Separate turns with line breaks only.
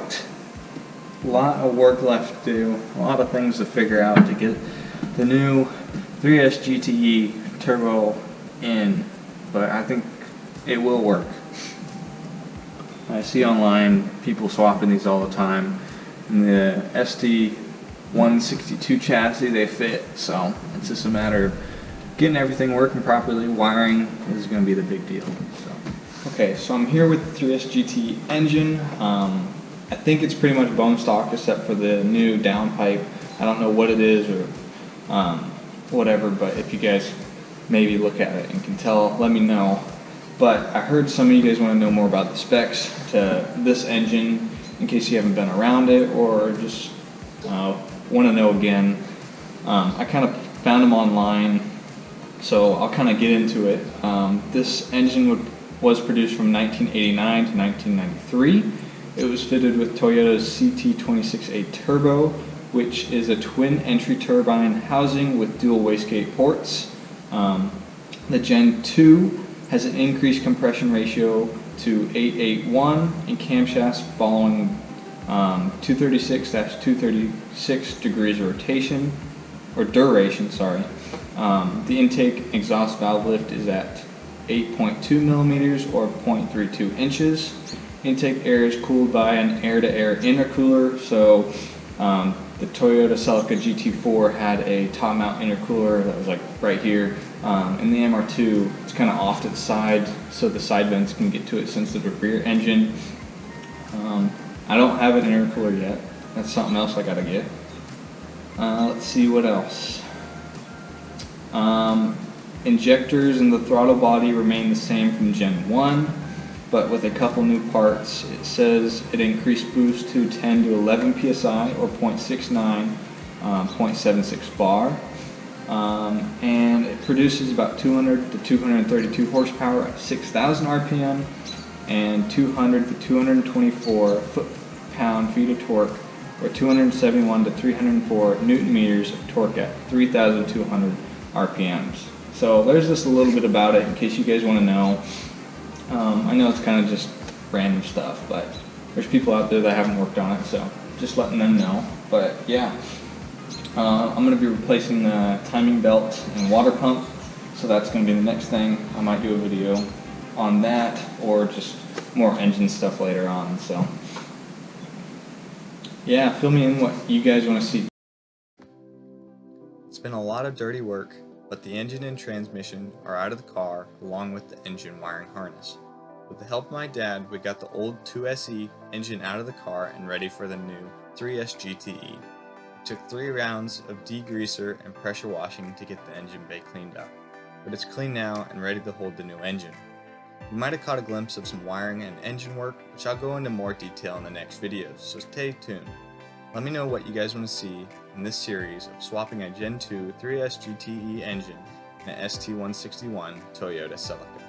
out. A lot of work left to do, a lot of things to figure out to get the new 3S GTE turbo in, but I think it will work. I see online people swapping these all the time. In the ST162 chassis they fit, so it's just a matter of getting everything working properly. Wiring is going to be the big deal.
Okay, so I'm here with the 3S GT engine. I think it's pretty much bone stock except for the new downpipe. I don't know what it is or whatever, but if you guys maybe look at it and can tell, let me know. But I heard some of you guys want to know more about the specs to this engine in case you haven't been around it or just want to know again. I kind of found them online, so I'll kind of get into it. This engine was produced from 1989 to 1993. It was fitted with Toyota's CT26A Turbo, which is a twin entry turbine housing with dual wastegate ports. The Gen 2 has an increased compression ratio to 881 in camshafts following 236-236 degrees rotation, or duration, sorry. The intake exhaust valve lift is at 8.2 millimeters or 0.32 inches. Intake air is cooled by an air-to-air intercooler, so the Toyota Celica GT4 had a top mount intercooler that was like right here. In the MR2, it's kind of off to the side so the side vents can get to it since it's a rear engine. I don't have an intercooler yet. That's something else I gotta get. Let's see what else. Injectors in the throttle body remain the same from Gen 1, but with a couple new parts. It says it increased boost to 10 to 11 psi or 0.69, 0.76 bar. And it produces about 200 to 232 horsepower at 6,000 RPM and 200 to 224 foot-pound-feet of torque, or 271 to 304 newton meters of torque at 3,200 RPMs. So there's just a little bit about it in case you guys want to know. I know it's kind of just random stuff, but there's people out there that haven't worked on it, so just letting them know. But yeah. I'm going to be replacing the timing belt and water pump, so that's going to be the next thing. I might do a video on that or just more engine stuff later on. So yeah, fill me in what you guys want to see.
It's been a lot of dirty work, but the engine and transmission are out of the car along with the engine wiring harness. With the help of my dad, we got the old 2SE engine out of the car and ready for the new 3S GTE. It took 3 rounds of degreaser and pressure washing to get the engine bay cleaned up, but it's clean now and ready to hold the new engine. You might have caught a glimpse of some wiring and engine work, which I'll go into more detail in the next videos, so stay tuned. Let me know what you guys want to see in this series of swapping a Gen 2 3S GTE engine and a ST161 Toyota Celica.